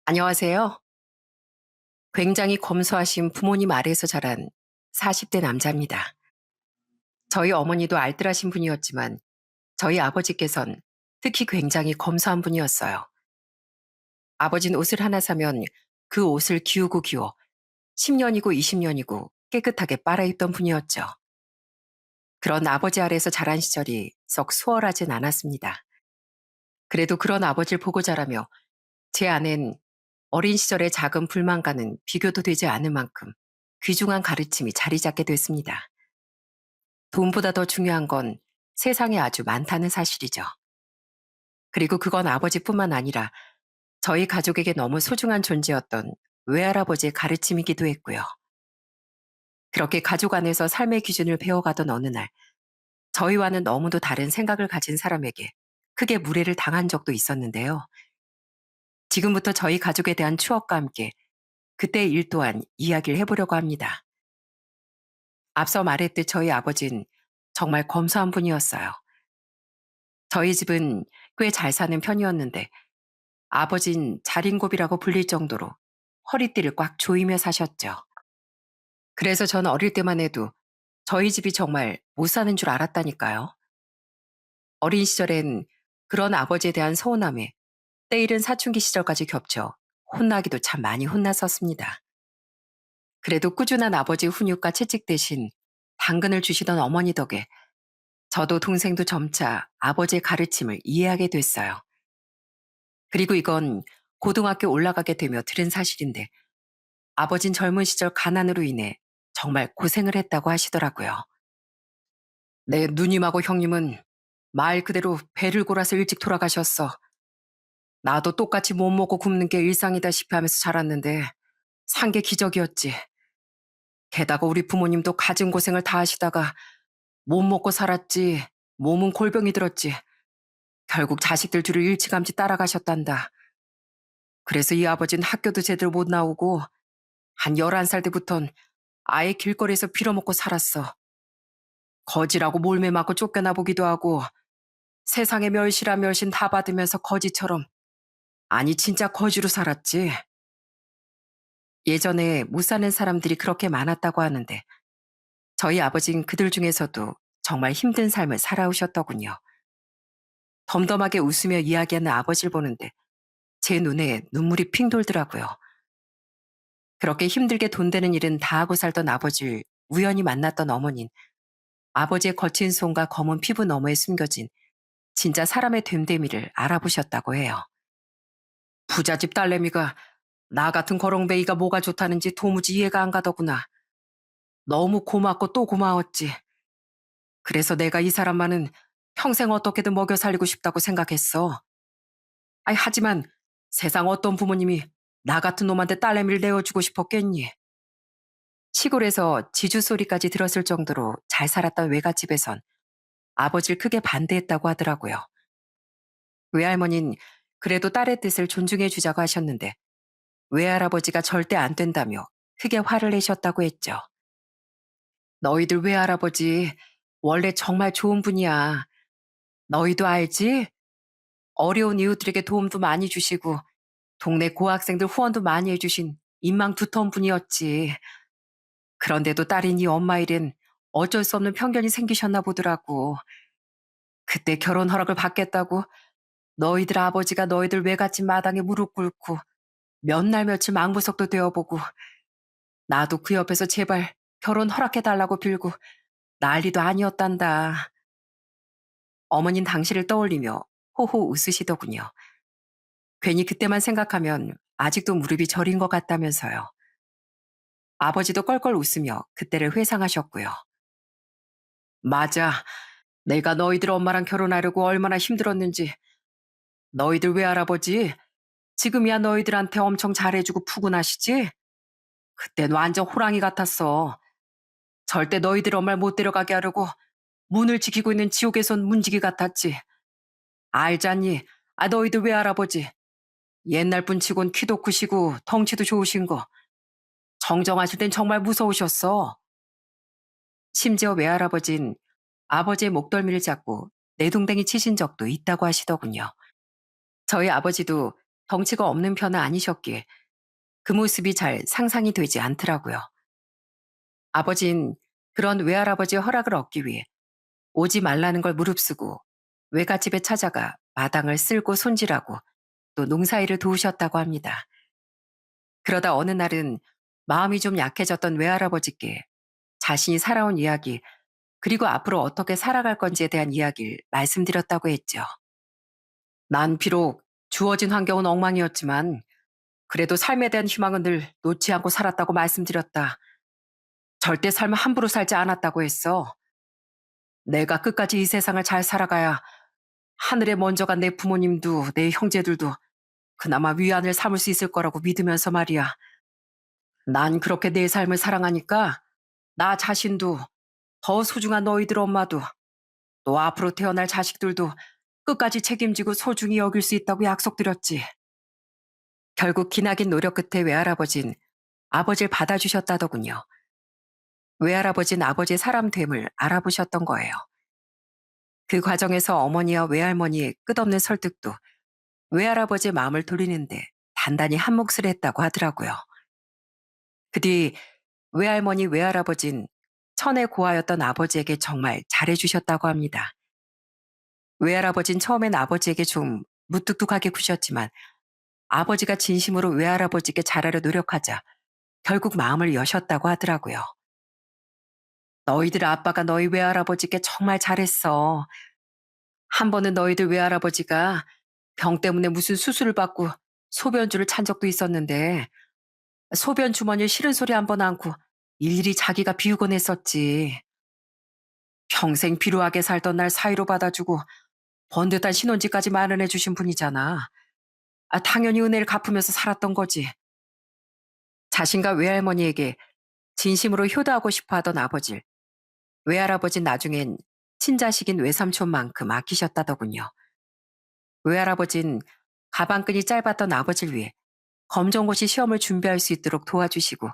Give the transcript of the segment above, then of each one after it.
안녕하세요. 굉장히 검소하신 부모님 아래에서 자란 40대 남자입니다. 저희 어머니도 알뜰하신 분이었지만 저희 아버지께선 특히 굉장히 검소한 분이었어요. 아버지는 옷을 하나 사면 그 옷을 기우고 기워 10년이고 20년이고 깨끗하게 빨아입던 분이었죠. 그런 아버지 아래에서 자란 시절이 썩 수월하진 않았습니다. 그래도 그런 아버지를 보고 자라며 제 안엔 어린 시절의 작은 불만과는 비교도 되지 않을 만큼 귀중한 가르침이 자리 잡게 됐습니다. 돈보다 더 중요한 건 세상에 아주 많다는 사실이죠. 그리고 그건 아버지뿐만 아니라 저희 가족에게 너무 소중한 존재였던 외할아버지의 가르침이기도 했고요. 그렇게 가족 안에서 삶의 기준을 배워가던 어느 날, 저희와는 너무도 다른 생각을 가진 사람에게 크게 무례를 당한 적도 있었는데요. 지금부터 저희 가족에 대한 추억과 함께 그때의 일 또한 이야기를 해보려고 합니다. 앞서 말했듯 저희 아버진 정말 검소한 분이었어요. 저희 집은 꽤 잘 사는 편이었는데 아버진 자린고비라고 불릴 정도로 허리띠를 꽉 조이며 사셨죠. 그래서 전 어릴 때만 해도 저희 집이 정말 못 사는 줄 알았다니까요. 어린 시절엔 그런 아버지에 대한 서운함에 때일은 사춘기 시절까지 겹쳐 혼나기도 참 많이 혼났었습니다. 그래도 꾸준한 아버지 훈육과 채찍 대신 당근을 주시던 어머니 덕에 저도 동생도 점차 아버지의 가르침을 이해하게 됐어요. 그리고 이건 고등학교 올라가게 되며 들은 사실인데 아버진 젊은 시절 가난으로 인해 정말 고생을 했다고 하시더라고요. 내 누님하고 형님은 말 그대로 배를 골아서 일찍 돌아가셨어. 나도 똑같이 못 먹고 굶는 게 일상이다시피 하면서 자랐는데 산 게 기적이었지. 게다가 우리 부모님도 가진 고생을 다 하시다가 못 먹고 살았지. 몸은 골병이 들었지. 결국 자식들 뒤를 일찌감치 따라가셨단다. 그래서 이 아버지는 학교도 제대로 못 나오고 한 11살 때부턴 아예 길거리에서 빌어먹고 살았어. 거지라고 몰매 맞고 쫓겨나 보기도 하고 세상에 멸시라 멸신 다 받으면서 거지처럼 아니 진짜 거지로 살았지. 예전에 못 사는 사람들이 그렇게 많았다고 하는데 저희 아버진 그들 중에서도 정말 힘든 삶을 살아오셨더군요. 덤덤하게 웃으며 이야기하는 아버지를 보는데 제 눈에 눈물이 핑 돌더라고요. 그렇게 힘들게 돈 되는 일은 다 하고 살던 아버지를 우연히 만났던 어머닌 아버지의 거친 손과 검은 피부 너머에 숨겨진 진짜 사람의 됨됨이를 알아보셨다고 해요. 부잣집 딸내미가 나 같은 거렁뱅이가 뭐가 좋다는지 도무지 이해가 안 가더구나. 너무 고맙고 또 고마웠지. 그래서 내가 이 사람만은 평생 어떻게든 먹여 살리고 싶다고 생각했어. 아이, 하지만 세상 어떤 부모님이 나 같은 놈한테 딸내미를 내어주고 싶었겠니? 시골에서 지주 소리까지 들었을 정도로 잘 살았던 외갓집에선 아버지를 크게 반대했다고 하더라고요. 외할머니는 그래도 딸의 뜻을 존중해 주자고 하셨는데 외할아버지가 절대 안 된다며 크게 화를 내셨다고 했죠. 너희들 외할아버지 원래 정말 좋은 분이야. 너희도 알지? 어려운 이웃들에게 도움도 많이 주시고 동네 고학생들 후원도 많이 해주신 인망 두터운 분이었지. 그런데도 딸인 이 엄마 일엔 어쩔 수 없는 편견이 생기셨나 보더라고. 그때 결혼 허락을 받겠다고 너희들 아버지가 너희들 외갓집 마당에 무릎 꿇고 몇 날 며칠 망부석도 되어보고 나도 그 옆에서 제발 결혼 허락해달라고 빌고 난리도 아니었단다. 어머닌 당시를 떠올리며 호호 웃으시더군요. 괜히 그때만 생각하면 아직도 무릎이 저린 것 같다면서요. 아버지도 껄껄 웃으며 그때를 회상하셨고요. 맞아. 내가 너희들 엄마랑 결혼하려고 얼마나 힘들었는지. 너희들 외할아버지 지금이야 너희들한테 엄청 잘해주고 푸근하시지? 그땐 완전 호랑이 같았어. 절대 너희들 엄마를 못 데려가게 하려고 문을 지키고 있는 지옥에선 문지기 같았지. 알잖니? 아, 너희들 외할아버지. 옛날 분 치곤 키도 크시고 덩치도 좋으신 거. 정정하실 땐 정말 무서우셨어. 심지어 외할아버진 아버지의 목덜미를 잡고 내동댕이 치신 적도 있다고 하시더군요. 저희 아버지도 덩치가 없는 편은 아니셨기에 그 모습이 잘 상상이 되지 않더라고요. 아버진 그런 외할아버지의 허락을 얻기 위해 오지 말라는 걸 무릅쓰고 외갓집에 찾아가 마당을 쓸고 손질하고 또 농사일을 도우셨다고 합니다. 그러다 어느 날은 마음이 좀 약해졌던 외할아버지께 자신이 살아온 이야기, 그리고 앞으로 어떻게 살아갈 건지에 대한 이야기를 말씀드렸다고 했죠. 난 비록 주어진 환경은 엉망이었지만 그래도 삶에 대한 희망은 늘 놓지 않고 살았다고 말씀드렸다. 절대 삶을 함부로 살지 않았다고 했어. 내가 끝까지 이 세상을 잘 살아가야 하늘에 먼저 간 내 부모님도 내 형제들도 그나마 위안을 삼을 수 있을 거라고 믿으면서 말이야. 난 그렇게 내 삶을 사랑하니까 나 자신도 더 소중한 너희들 엄마도 또 앞으로 태어날 자식들도 끝까지 책임지고 소중히 여길 수 있다고 약속드렸지. 결국 기나긴 노력 끝에 외할아버진 아버지를 받아주셨다더군요. 외할아버진 아버지의 사람됨을 알아보셨던 거예요. 그 과정에서 어머니와 외할머니의 끝없는 설득도 외할아버지의 마음을 돌리는데 단단히 한몫을 했다고 하더라고요. 그 뒤 외할머니 외할아버진 천의 고아였던 아버지에게 정말 잘해주셨다고 합니다. 외할아버진 처음엔 아버지에게 좀 무뚝뚝하게 구셨지만 아버지가 진심으로 외할아버지께 잘하려 노력하자 결국 마음을 여셨다고 하더라고요. 너희들 아빠가 너희 외할아버지께 정말 잘했어. 한 번은 너희들 외할아버지가 병 때문에 무슨 수술을 받고 소변줄을 찬 적도 있었는데 소변 주머니에 싫은 소리 한 번 않고 일일이 자기가 비우곤 했었지. 평생 비루하게 살던 날 사위로 받아주고 번듯한 신혼집까지 마련해 주신 분이잖아. 당연히 은혜를 갚으면서 살았던 거지. 자신과 외할머니에게 진심으로 효도하고 싶어 하던 아버지를 외할아버진 나중엔 친자식인 외삼촌만큼 아끼셨다더군요. 외할아버진 가방끈이 짧았던 아버지를 위해 검정고시 시험을 준비할 수 있도록 도와주시고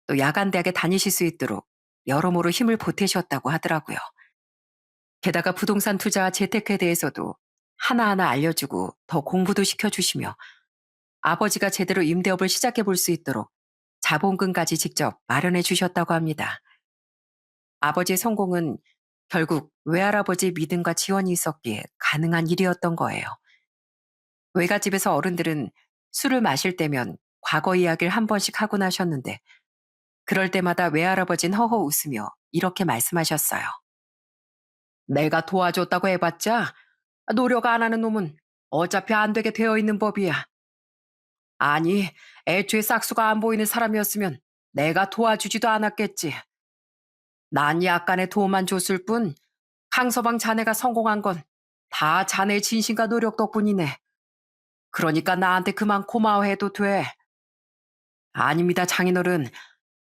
또 야간대학에 다니실 수 있도록 여러모로 힘을 보태셨다고 하더라고요. 게다가 부동산 투자와 재테크에 대해서도 하나하나 알려주고 더 공부도 시켜주시며 아버지가 제대로 임대업을 시작해 볼 수 있도록 자본금까지 직접 마련해 주셨다고 합니다. 아버지의 성공은 결국 외할아버지의 믿음과 지원이 있었기에 가능한 일이었던 거예요. 외갓집에서 어른들은 술을 마실 때면 과거 이야기를 한 번씩 하곤 하셨는데 그럴 때마다 외할아버진 허허 웃으며 이렇게 말씀하셨어요. 내가 도와줬다고 해봤자 노력 안 하는 놈은 어차피 안 되게 되어 있는 법이야. 아니, 애초에 싹수가 안 보이는 사람이었으면 내가 도와주지도 않았겠지. 난 약간의 도움만 줬을 뿐 강서방 자네가 성공한 건 다 자네의 진심과 노력 덕분이네. 그러니까 나한테 그만 고마워해도 돼. 아닙니다, 장인어른.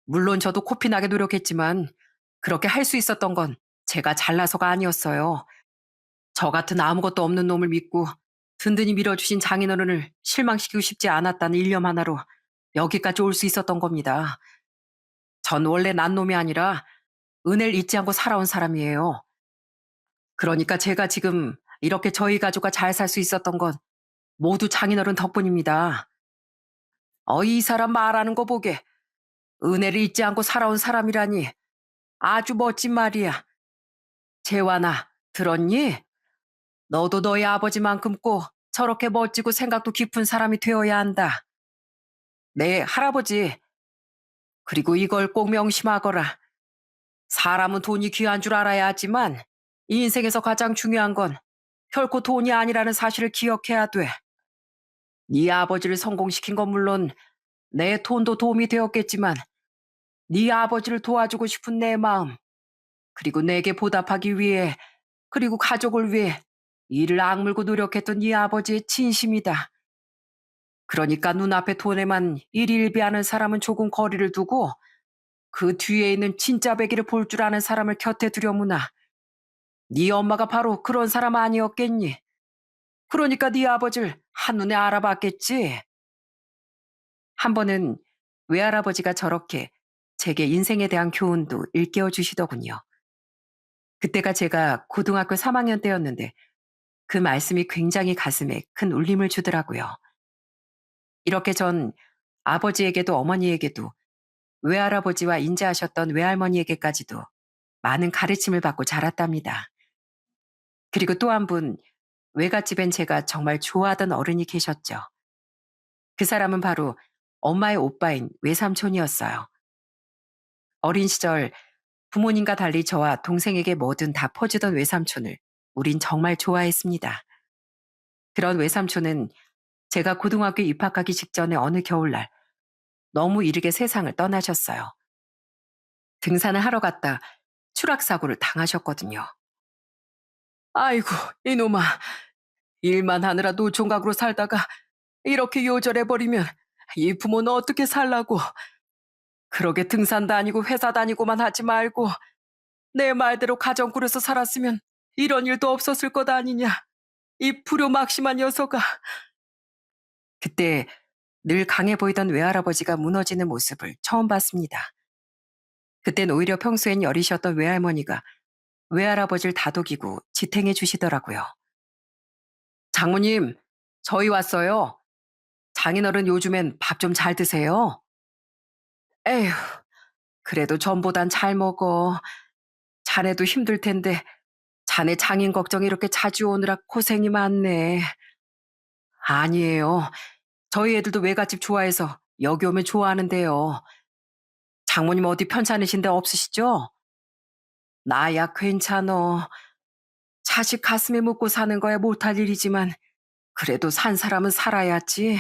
물론 저도 코피나게 노력했지만 그렇게 할 수 있었던 건 제가 잘나서가 아니었어요. 저 같은 아무것도 없는 놈을 믿고 든든히 밀어주신 장인어른을 실망시키고 싶지 않았다는 일념 하나로 여기까지 올 수 있었던 겁니다. 전 원래 난 놈이 아니라 은혜를 잊지 않고 살아온 사람이에요. 그러니까 제가 지금 이렇게 저희 가족과 잘 살 수 있었던 건 모두 장인어른 덕분입니다. 이 사람 말하는 거 보게 은혜를 잊지 않고 살아온 사람이라니 아주 멋진 말이야. 재환아, 들었니? 너도 너희 아버지만큼 꼭 저렇게 멋지고 생각도 깊은 사람이 되어야 한다. 네, 할아버지. 그리고 이걸 꼭 명심하거라. 사람은 돈이 귀한 줄 알아야 하지만 인생에서 가장 중요한 건 결코 돈이 아니라는 사실을 기억해야 돼. 네 아버지를 성공시킨 건 물론 내 돈도 도움이 되었겠지만 네 아버지를 도와주고 싶은 내 마음, 그리고 내게 보답하기 위해, 그리고 가족을 위해 이를 악물고 노력했던 네 아버지의 진심이다. 그러니까 눈앞에 돈에만 일일비하는 사람은 조금 거리를 두고 그 뒤에 있는 진짜 배기를 볼 줄 아는 사람을 곁에 두려무나. 네 엄마가 바로 그런 사람 아니었겠니? 그러니까 네 아버지를 한눈에 알아봤겠지. 한 번은 외할아버지가 저렇게 제게 인생에 대한 교훈도 일깨워 주시더군요. 그때가 제가 고등학교 3학년 때였는데 그 말씀이 굉장히 가슴에 큰 울림을 주더라고요. 이렇게 전 아버지에게도 어머니에게도 외할아버지와 인자하셨던 외할머니에게까지도 많은 가르침을 받고 자랐답니다. 그리고 또 한 분 외갓집엔 제가 정말 좋아하던 어른이 계셨죠. 그 사람은 바로 엄마의 오빠인 외삼촌이었어요. 어린 시절 부모님과 달리 저와 동생에게 뭐든 다 퍼주던 외삼촌을 우린 정말 좋아했습니다. 그런 외삼촌은 제가 고등학교 입학하기 직전에 어느 겨울날 너무 이르게 세상을 떠나셨어요. 등산을 하러 갔다 추락사고를 당하셨거든요. 아이고, 이놈아. 일만 하느라 노총각으로 살다가 이렇게 요절해버리면 이 부모는 어떻게 살라고. 그러게 등산 다니고 회사 다니고만 하지 말고 내 말대로 가정 꾸려서 살았으면 이런 일도 없었을 것 아니냐. 이 불효막심한 녀석아. 그때 늘 강해 보이던 외할아버지가 무너지는 모습을 처음 봤습니다. 그땐 오히려 평소엔 여리셨던 외할머니가 외할아버지를 다독이고 지탱해 주시더라고요. 장모님, 저희 왔어요. 장인어른 요즘엔 밥 좀 잘 드세요. 에휴, 그래도 전보단 잘 먹어. 자네도 힘들 텐데 자네 장인 걱정 이렇게 자주 오느라 고생이 많네. 아니에요. 저희 애들도 외갓집 좋아해서 여기 오면 좋아하는데요. 장모님 어디 편찮으신 데 없으시죠? 나야 괜찮어. 자식 가슴에 묻고 사는 거야 못할 일이지만 그래도 산 사람은 살아야지.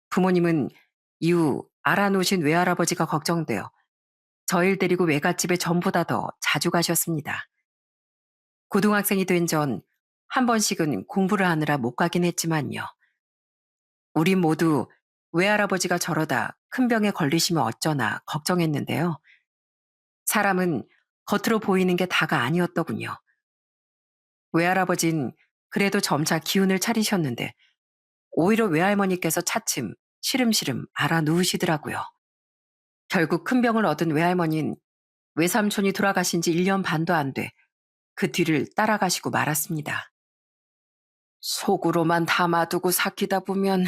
부모님은 이후 알아놓으신 외할아버지가 걱정되어 저희를 데리고 외갓집에 전보다 더 자주 가셨습니다. 고등학생이 된 전 한 번씩은 공부를 하느라 못 가긴 했지만요. 우린 모두 외할아버지가 저러다 큰 병에 걸리시면 어쩌나 걱정했는데요. 사람은 겉으로 보이는 게 다가 아니었더군요. 외할아버진 그래도 점차 기운을 차리셨는데 오히려 외할머니께서 차츰 시름시름 알아 누우시더라고요. 결국 큰 병을 얻은 외할머니는 외삼촌이 돌아가신 지 1년 반도 안 돼 그 뒤를 따라가시고 말았습니다. 속으로만 담아두고 삭히다 보면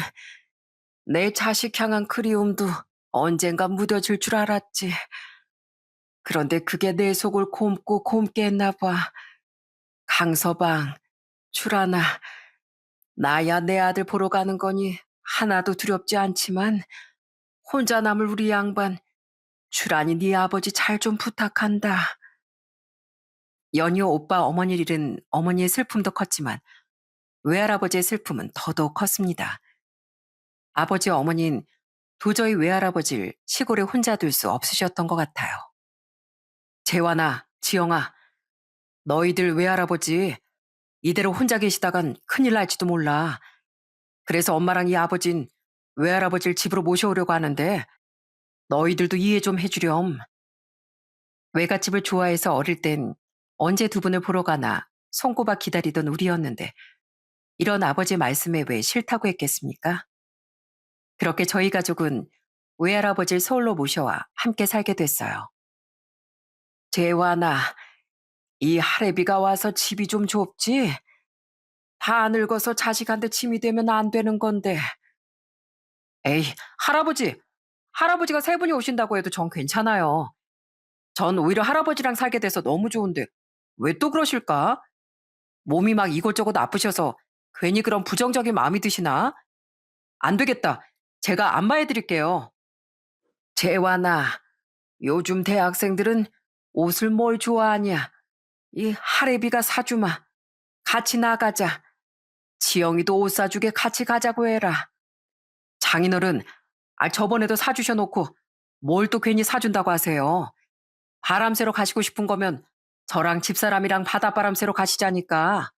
내 자식 향한 그리움도 언젠가 무뎌질 줄 알았지. 그런데 그게 내 속을 곰고 곰게 했나 봐. 강서방, 출하나, 나야 내 아들 보러 가는 거니 하나도 두렵지 않지만 혼자 남을 우리 양반, 출하니 네 아버지 잘 좀 부탁한다. 연이어 오빠 어머니를 잃은 어머니의 슬픔도 컸지만 외할아버지의 슬픔은 더더욱 컸습니다. 아버지 어머니는 도저히 외할아버지를 시골에 혼자 둘 수 없으셨던 것 같아요. 재환아, 지영아, 너희들 외할아버지 이대로 혼자 계시다간 큰일 날지도 몰라. 그래서 엄마랑 이 아버진 외할아버지를 집으로 모셔오려고 하는데 너희들도 이해 좀 해주렴. 외갓집을 좋아해서 어릴 땐 언제 두 분을 보러 가나 손꼽아 기다리던 우리였는데 이런 아버지 말씀에 왜 싫다고 했겠습니까? 그렇게 저희 가족은 외할아버지를 서울로 모셔와 함께 살게 됐어요. 재환아, 이 할애비가 와서 집이 좀 좁지? 다 늙어서 자식한테 짐이 되면 안 되는 건데. 에이, 할아버지! 할아버지가 세 분이 오신다고 해도 전 괜찮아요. 전 오히려 할아버지랑 살게 돼서 너무 좋은데 왜 또 그러실까? 몸이 막 이것저것 아프셔서 괜히 그런 부정적인 마음이 드시나? 안 되겠다. 제가 안마해 드릴게요. 재환아, 요즘 대학생들은 옷을 뭘 좋아하냐? 이 할애비가 사주마. 같이 나가자. 지영이도 옷 사주게 같이 가자고 해라. 장인어른, 저번에도 사주셔놓고 뭘 또 괜히 사준다고 하세요. 바람 쐬러 가시고 싶은 거면 저랑 집사람이랑 바닷바람 쐬러 가시자니까.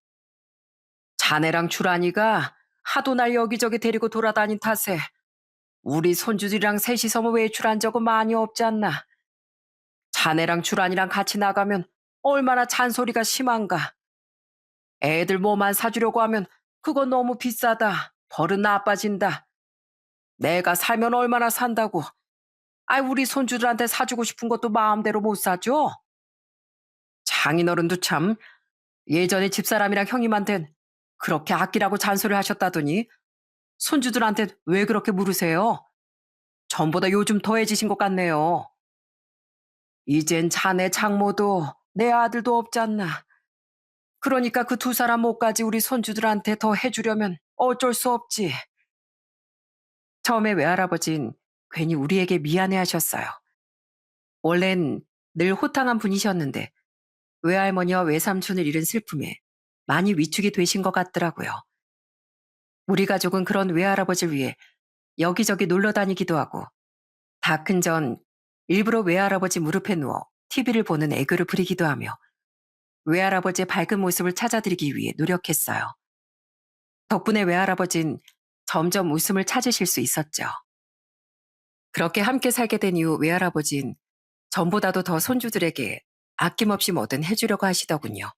자네랑 주란이가 하도 날 여기저기 데리고 돌아다닌 탓에 우리 손주들이랑 셋이서 외출한 적은 많이 없지 않나. 자네랑 주란이랑 같이 나가면 얼마나 잔소리가 심한가. 애들 뭐만 사주려고 하면 그건 너무 비싸다. 버릇 나빠진다. 내가 살면 얼마나 산다고. 우리 손주들한테 사주고 싶은 것도 마음대로 못 사줘. 장인어른도 참 예전에 집사람이랑 형님한텐 그렇게 아끼라고 잔소리 하셨다더니 손주들한테 왜 그렇게 물으세요? 전보다 요즘 더해지신 것 같네요. 이젠 자네 장모도 내 아들도 없잖나. 그러니까 그 두 사람 못까지 우리 손주들한테 더 해주려면 어쩔 수 없지. 처음에 외할아버진 괜히 우리에게 미안해하셨어요. 원래는 늘 호탕한 분이셨는데 외할머니와 외삼촌을 잃은 슬픔에 많이 위축이 되신 것 같더라고요. 우리 가족은 그런 외할아버지를 위해 여기저기 놀러 다니기도 하고 다 큰 전 일부러 외할아버지 무릎에 누워 TV를 보는 애교를 부리기도 하며 외할아버지의 밝은 모습을 찾아드리기 위해 노력했어요. 덕분에 외할아버진 점점 웃음을 찾으실 수 있었죠. 그렇게 함께 살게 된 이후 외할아버진 전보다도 더 손주들에게 아낌없이 뭐든 해주려고 하시더군요.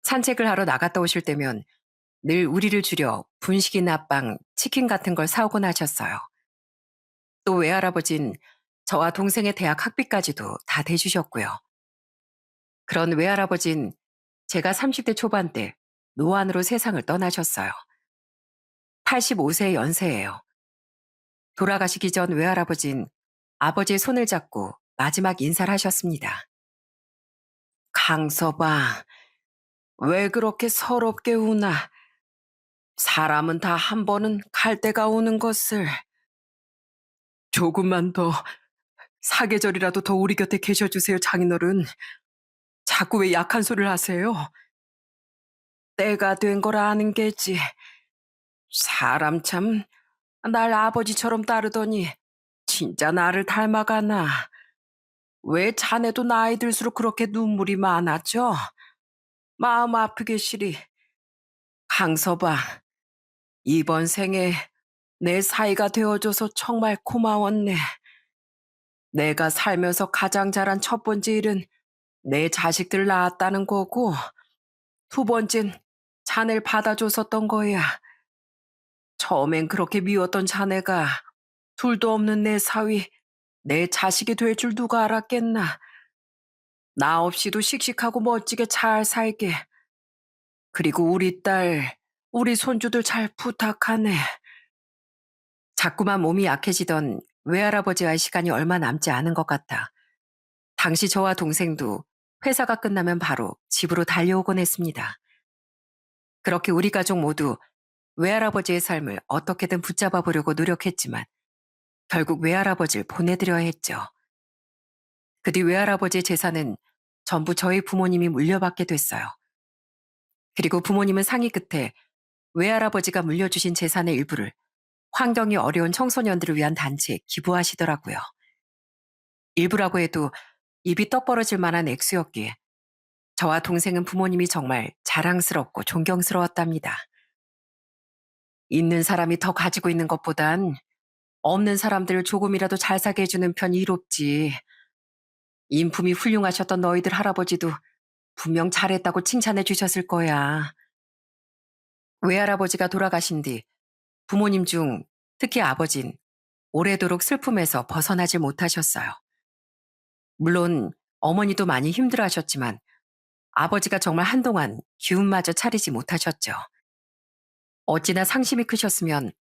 산책을 하러 나갔다 오실 때면 늘 우리를 줄여 분식이나 빵, 치킨 같은 걸 사오곤 하셨어요. 또 외할아버진 저와 동생의 대학 학비까지도 다 대주셨고요. 그런 외할아버진 제가 30대 초반 때 노안으로 세상을 떠나셨어요. 85세 연세예요. 돌아가시기 전 외할아버진 아버지의 손을 잡고 마지막 인사를 하셨습니다. 강서방, 왜 그렇게 서럽게 우나? 사람은 다 한 번은 갈 때가 오는 것을. 조금만 더 사계절이라도 더 우리 곁에 계셔주세요, 장인어른. 자꾸 왜 약한 소리를 하세요? 때가 된 걸 아는 게지. 사람 참, 날 아버지처럼 따르더니 진짜 나를 닮아가나. 왜 자네도 나이 들수록 그렇게 눈물이 많아져? 마음 아프게 시리. 강서방, 이번 생에 내 사이가 되어줘서 정말 고마웠네. 내가 살면서 가장 잘한 첫 번째 일은 내 자식들 낳았다는 거고, 두 번째는 자네를 받아줬었던 거야. 처음엔 그렇게 미웠던 자네가 둘도 없는 내 사위, 내 자식이 될 줄 누가 알았겠나. 나 없이도 씩씩하고 멋지게 잘 살게. 그리고 우리 딸, 우리 손주들 잘 부탁하네. 자꾸만 몸이 약해지던 외할아버지와의 시간이 얼마 남지 않은 것 같아. 당시 저와 동생도 회사가 끝나면 바로 집으로 달려오곤 했습니다. 그렇게 우리 가족 모두 외할아버지의 삶을 어떻게든 붙잡아 보려고 노력했지만 결국 외할아버지를 보내드려야 했죠. 그 뒤 외할아버지의 재산은 전부 저희 부모님이 물려받게 됐어요. 그리고 부모님은 상의 끝에 외할아버지가 물려주신 재산의 일부를 환경이 어려운 청소년들을 위한 단체에 기부하시더라고요. 일부라고 해도 입이 떡 벌어질 만한 액수였기에 저와 동생은 부모님이 정말 자랑스럽고 존경스러웠답니다. 있는 사람이 더 가지고 있는 것보단 없는 사람들을 조금이라도 잘 사게 해주는 편이 이롭지. 인품이 훌륭하셨던 너희들 할아버지도 분명 잘했다고 칭찬해 주셨을 거야. 외할아버지가 돌아가신 뒤 부모님 중 특히 아버진 오래도록 슬픔에서 벗어나질 못하셨어요. 물론 어머니도 많이 힘들어하셨지만 아버지가 정말 한동안 기운마저 차리지 못하셨죠. 어찌나 상심이 크셨으면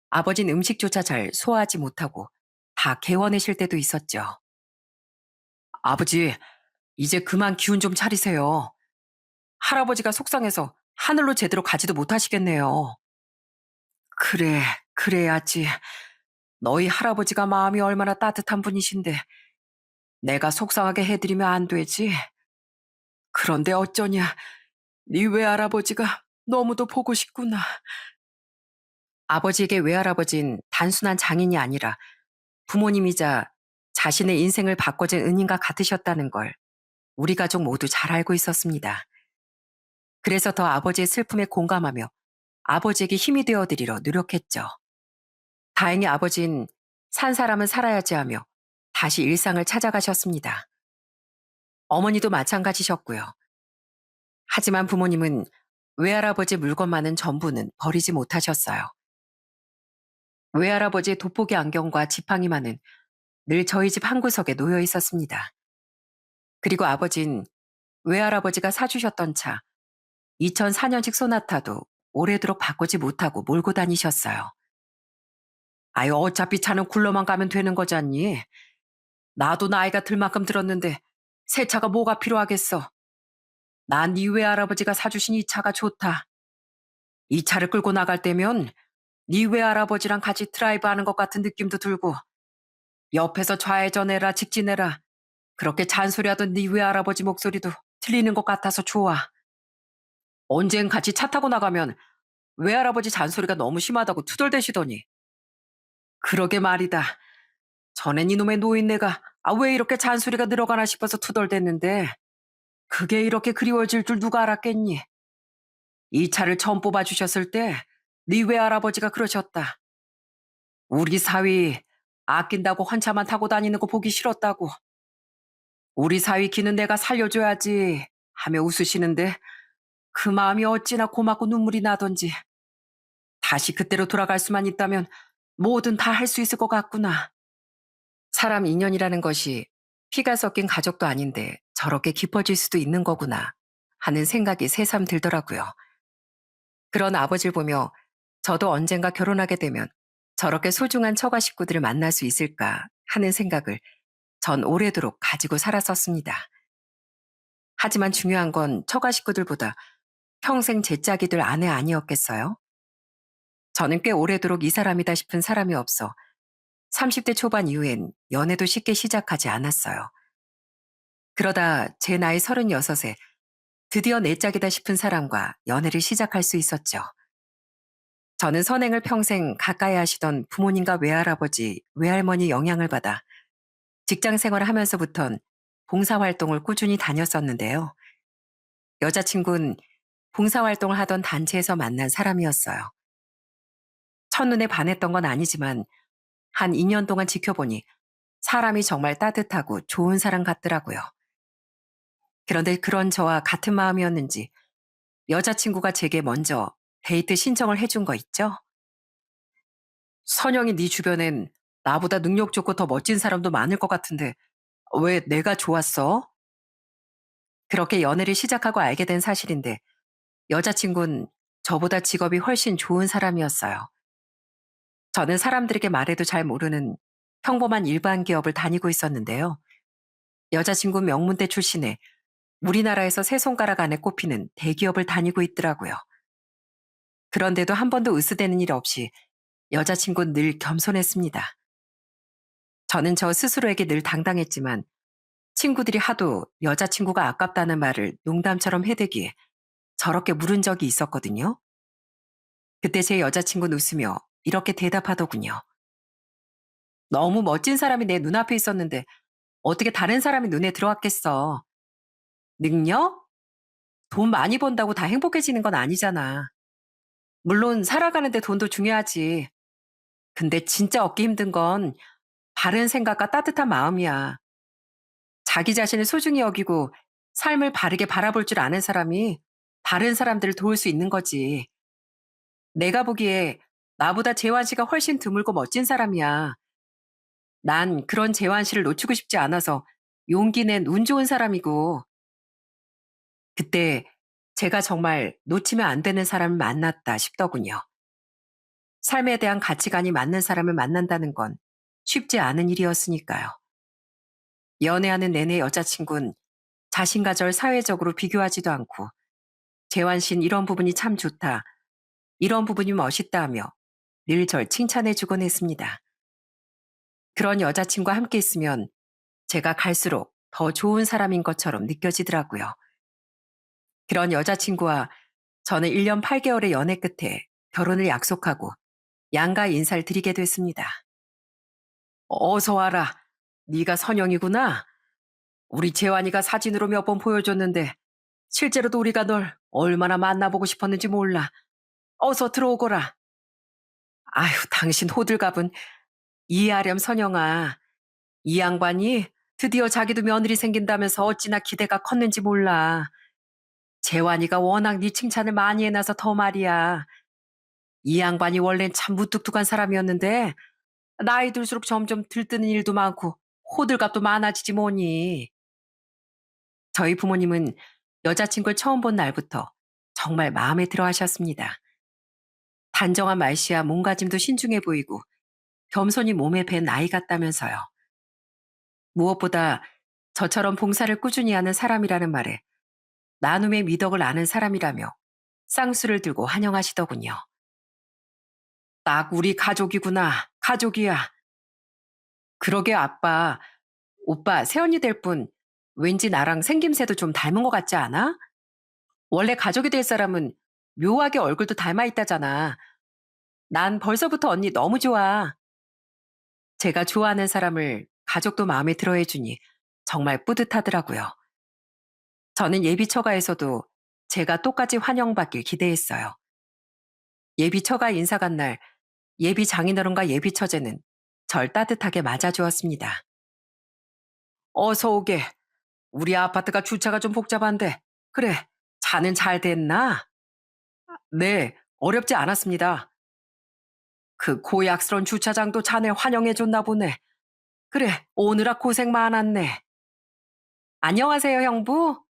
아버진 음식조차 잘 소화하지 못하고 다 개원하실 때도 있었죠. 아버지, 이제 그만 기운 좀 차리세요. 할아버지가 속상해서 하늘로 제대로 가지도 못하시겠네요. 그래, 그래야지. 너희 할아버지가 마음이 얼마나 따뜻한 분이신데 내가 속상하게 해드리면 안 되지. 그런데 어쩌냐. 네 외할아버지가 너무도 보고 싶구나. 아버지에게 외할아버진 단순한 장인이 아니라 부모님이자 자신의 인생을 바꿔준 은인과 같으셨다는 걸 우리 가족 모두 잘 알고 있었습니다. 그래서 더 아버지의 슬픔에 공감하며 아버지에게 힘이 되어드리려 노력했죠. 다행히 아버진 산 사람은 살아야지 하며 다시 일상을 찾아가셨습니다. 어머니도 마찬가지셨고요. 하지만 부모님은 외할아버지 물건만은 전부는 버리지 못하셨어요. 외할아버지의 돋보기 안경과 지팡이만은 늘 저희 집 한구석에 놓여 있었습니다. 그리고 아버진 외할아버지가 사주셨던 차 2004년식 소나타도 오래도록 바꾸지 못하고 몰고 다니셨어요. 아유, 어차피 차는 굴러만 가면 되는 거잖니. 나도 나이가 들 만큼 들었는데 새 차가 뭐가 필요하겠어. 난 네 외할아버지가 사주신 이 차가 좋다. 이 차를 끌고 나갈 때면 네 외할아버지랑 같이 드라이브 하는 것 같은 느낌도 들고 옆에서 좌회전해라 직진해라 그렇게 잔소리하던 네 외할아버지 목소리도 들리는 것 같아서 좋아. 언젠 같이 차 타고 나가면 외할아버지 잔소리가 너무 심하다고 투덜대시더니. 그러게 말이다. 전엔 이놈의 노인네가 왜 이렇게 잔소리가 늘어가나 싶어서 투덜댔는데 그게 이렇게 그리워질 줄 누가 알았겠니. 이 차를 처음 뽑아주셨을 때 네 외할아버지가 그러셨다. 우리 사위 아낀다고 헌차만 타고 다니는 거 보기 싫었다고. 우리 사위 기는 내가 살려줘야지 하며 웃으시는데 그 마음이 어찌나 고맙고 눈물이 나던지. 다시 그때로 돌아갈 수만 있다면 뭐든 다 할 수 있을 것 같구나. 사람 인연이라는 것이 피가 섞인 가족도 아닌데 저렇게 깊어질 수도 있는 거구나 하는 생각이 새삼 들더라고요. 그런 아버지를 보며 저도 언젠가 결혼하게 되면 저렇게 소중한 처가 식구들을 만날 수 있을까 하는 생각을 전 오래도록 가지고 살았었습니다. 하지만 중요한 건 처가 식구들보다 평생 제 짝이들 아내 아니었겠어요? 저는 꽤 오래도록 이 사람이다 싶은 사람이 없어 30대 초반 이후엔 연애도 쉽게 시작하지 않았어요. 그러다 제 나이 36에 드디어 내 짝이다 싶은 사람과 연애를 시작할 수 있었죠. 저는 선행을 평생 가까이 하시던 부모님과 외할아버지, 외할머니 영향을 받아 직장 생활을 하면서부턴 봉사활동을 꾸준히 다녔었는데요. 여자친구는 봉사활동을 하던 단체에서 만난 사람이었어요. 첫눈에 반했던 건 아니지만 한 2년 동안 지켜보니 사람이 정말 따뜻하고 좋은 사람 같더라고요. 그런데 그런 저와 같은 마음이었는지 여자친구가 제게 먼저 데이트 신청을 해준 거 있죠? 선영이 네 주변엔 나보다 능력 좋고 더 멋진 사람도 많을 것 같은데 왜 내가 좋았어? 그렇게 연애를 시작하고 알게 된 사실인데 여자친구는 저보다 직업이 훨씬 좋은 사람이었어요. 저는 사람들에게 말해도 잘 모르는 평범한 일반 기업을 다니고 있었는데요. 여자친구 명문대 출신에 우리나라에서 세 손가락 안에 꼽히는 대기업을 다니고 있더라고요. 그런데도 한 번도 으스대는 일 없이 여자친구는 늘 겸손했습니다. 저는 저 스스로에게 늘 당당했지만 친구들이 하도 여자친구가 아깝다는 말을 농담처럼 해대기에 저렇게 물은 적이 있었거든요. 그때 제 여자친구는 웃으며 이렇게 대답하더군요. 너무 멋진 사람이 내 눈앞에 있었는데 어떻게 다른 사람이 눈에 들어왔겠어. 능력? 돈 많이 번다고 다 행복해지는 건 아니잖아. 물론 살아가는데 돈도 중요하지. 근데 진짜 얻기 힘든 건 바른 생각과 따뜻한 마음이야. 자기 자신을 소중히 여기고 삶을 바르게 바라볼 줄 아는 사람이 다른 사람들을 도울 수 있는 거지. 내가 보기에 나보다 재환 씨가 훨씬 드물고 멋진 사람이야. 난 그런 재환 씨를 놓치고 싶지 않아서 용기 낸 운 좋은 사람이고, 그때 제가 정말 놓치면 안 되는 사람을 만났다 싶더군요. 삶에 대한 가치관이 맞는 사람을 만난다는 건 쉽지 않은 일이었으니까요. 연애하는 내내 여자친구는 자신과 절 사회적으로 비교하지도 않고 재환 씨는 이런 부분이 참 좋다, 이런 부분이 멋있다 하며 늘 절 칭찬해 주곤 했습니다. 그런 여자친구와 함께 있으면 제가 갈수록 더 좋은 사람인 것처럼 느껴지더라고요. 그런 여자친구와 저는 1년 8개월의 연애 끝에 결혼을 약속하고 양가 인사를 드리게 됐습니다. 어서 와라. 네가 선영이구나. 우리 재환이가 사진으로 몇 번 보여줬는데 실제로도 우리가 널 얼마나 만나보고 싶었는지 몰라. 어서 들어오거라. 아휴, 당신 호들갑은 이해하렴 선영아. 이 양반이 드디어 자기도 며느리 생긴다면서 어찌나 기대가 컸는지 몰라. 재환이가 워낙 네 칭찬을 많이 해놔서 더 말이야. 이 양반이 원래는 참 무뚝뚝한 사람이었는데 나이 들수록 점점 들뜨는 일도 많고 호들갑도 많아지지 뭐니. 저희 부모님은 여자친구를 처음 본 날부터 정말 마음에 들어 하셨습니다. 단정한 말씨야 몸가짐도 신중해 보이고 겸손히 몸에 밴 아이 같다면서요. 무엇보다 저처럼 봉사를 꾸준히 하는 사람이라는 말에 나눔의 미덕을 아는 사람이라며 쌍수를 들고 환영하시더군요. 딱 우리 가족이구나. 가족이야. 그러게 아빠. 오빠 새언니 될 뿐 왠지 나랑 생김새도 좀 닮은 것 같지 않아? 원래 가족이 될 사람은 묘하게 얼굴도 닮아 있다잖아. 난 벌써부터 언니 너무 좋아. 제가 좋아하는 사람을 가족도 마음에 들어 해주니 정말 뿌듯하더라고요. 저는 예비 처가에서도 제가 똑같이 환영받길 기대했어요. 예비 처가 인사 간 날 예비 장인어른과 예비 처제는 절 따뜻하게 맞아주었습니다. 어서 오게. 우리 아파트가 주차가 좀 복잡한데. 그래, 차는 잘 됐나? 네, 어렵지 않았습니다. 그 고약스런 주차장도 자네 환영해줬나 보네. 그래, 오느라 고생 많았네. 안녕하세요, 형부.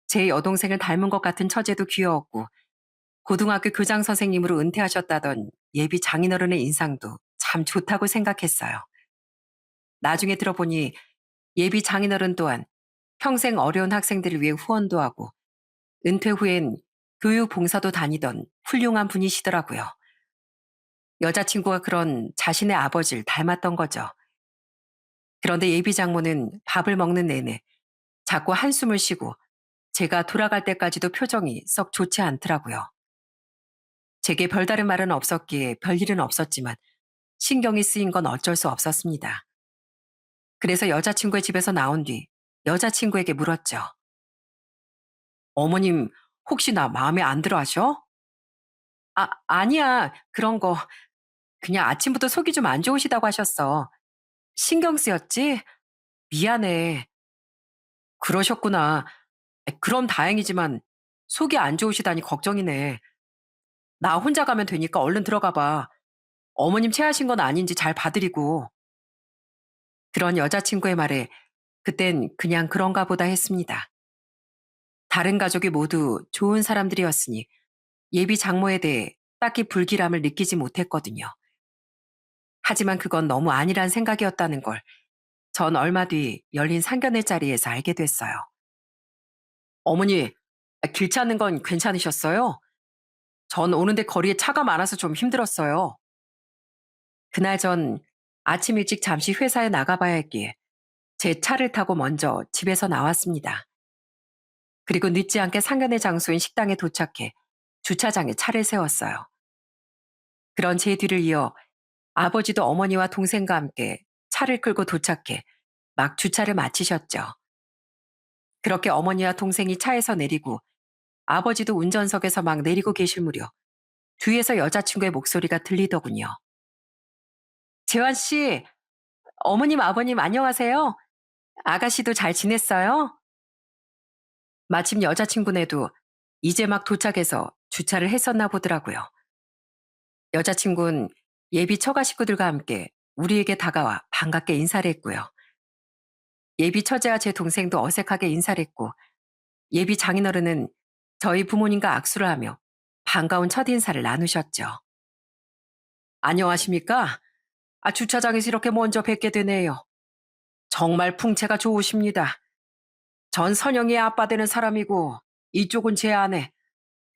제 여동생을 닮은 것 같은 처제도 귀여웠고, 고등학교 교장 선생님으로 은퇴하셨다던 예비 장인어른의 인상도 참 좋다고 생각했어요. 나중에 들어보니 예비 장인어른 또한 평생 어려운 학생들을 위해 후원도 하고, 은퇴 후엔 교육 봉사도 다니던 훌륭한 분이시더라고요. 여자친구가 그런 자신의 아버지를 닮았던 거죠. 그런데 예비 장모는 밥을 먹는 내내 자꾸 한숨을 쉬고 제가 돌아갈 때까지도 표정이 썩 좋지 않더라고요. 제게 별다른 말은 없었기에 별일은 없었지만 신경이 쓰인 건 어쩔 수 없었습니다. 그래서 여자친구의 집에서 나온 뒤 여자친구에게 물었죠. 어머님 혹시 나 마음에 안 들어 하셔? 아니야. 그런 거. 그냥 아침부터 속이 좀 안 좋으시다고 하셨어. 신경 쓰였지? 미안해. 그러셨구나. 그럼 다행이지만 속이 안 좋으시다니 걱정이네. 나 혼자 가면 되니까 얼른 들어가 봐. 어머님 체하신 건 아닌지 잘 봐드리고. 그런 여자친구의 말에 그땐 그냥 그런가 보다 했습니다. 다른 가족이 모두 좋은 사람들이었으니 예비 장모에 대해 딱히 불길함을 느끼지 못했거든요. 하지만 그건 너무 아니란 생각이었다는 걸 전 얼마 뒤 열린 상견례 자리에서 알게 됐어요. 어머니, 길 찾는 건 괜찮으셨어요? 전 오는데 거리에 차가 많아서 좀 힘들었어요. 그날 전 아침 일찍 잠시 회사에 나가봐야 했기에 제 차를 타고 먼저 집에서 나왔습니다. 그리고 늦지 않게 상견례 장소인 식당에 도착해 주차장에 차를 세웠어요. 그런 제 뒤를 이어 아버지도 어머니와 동생과 함께 차를 끌고 도착해 막 주차를 마치셨죠. 그렇게 어머니와 동생이 차에서 내리고 아버지도 운전석에서 막 내리고 계실 무렵 뒤에서 여자친구의 목소리가 들리더군요. 재환 씨, 어머님, 아버님 안녕하세요. 아가씨도 잘 지냈어요? 마침 여자친구네도 이제 막 도착해서 주차를 했었나 보더라고요. 여자친구는 예비 처가 식구들과 함께 우리에게 다가와 반갑게 인사를 했고요. 예비 처제와 제 동생도 어색하게 인사를 했고 예비 장인어른은 저희 부모님과 악수를 하며 반가운 첫인사를 나누셨죠. 안녕하십니까? 주차장에서 이렇게 먼저 뵙게 되네요. 정말 풍채가 좋으십니다. 전 선영이의 아빠 되는 사람이고 이쪽은 제 아내,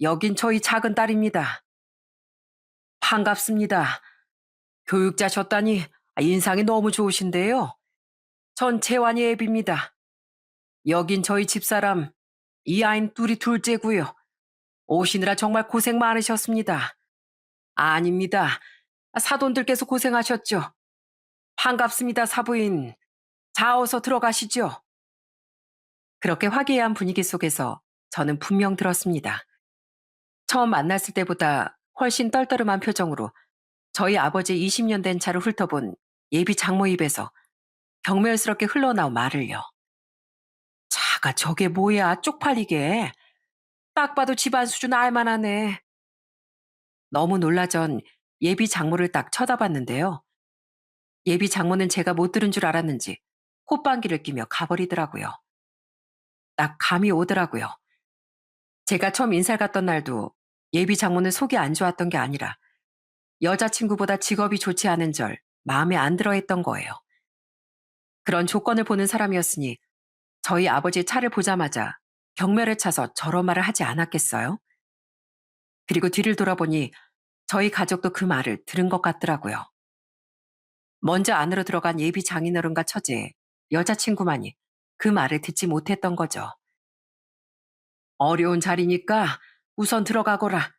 여긴 저희 작은 딸입니다. 반갑습니다. 교육자셨다니 인상이 너무 좋으신데요. 전 재환이 애비입니다. 여긴 저희 집사람, 이 아인 둘이 둘째고요. 오시느라 정말 고생 많으셨습니다. 아닙니다. 사돈들께서 고생하셨죠. 반갑습니다, 사부인. 자, 어서 들어가시죠. 그렇게 화기애애한 분위기 속에서 저는 분명 들었습니다. 처음 만났을 때보다 훨씬 떨떠름한 표정으로 저희 아버지 20년 된 차를 훑어본 예비 장모 입에서 경멸스럽게 흘러나온 말을요. 차가 저게 뭐야, 쪽팔리게. 딱 봐도 집안 수준 알만하네. 너무 놀라 전 예비 장모를 딱 쳐다봤는데요. 예비 장모는 제가 못 들은 줄 알았는지 콧방귀를 끼며 가버리더라고요. 딱 감이 오더라고요. 제가 처음 인사를 갔던 날도 예비 장모는 속이 안 좋았던 게 아니라 여자친구보다 직업이 좋지 않은 절 마음에 안 들어 했던 거예요. 그런 조건을 보는 사람이었으니 저희 아버지 차를 보자마자 경멸에 차서 저런 말을 하지 않았겠어요? 그리고 뒤를 돌아보니 저희 가족도 그 말을 들은 것 같더라고요. 먼저 안으로 들어간 예비 장인어른과 처제, 여자친구만이 그 말을 듣지 못했던 거죠. 어려운 자리니까 우선 들어가거라.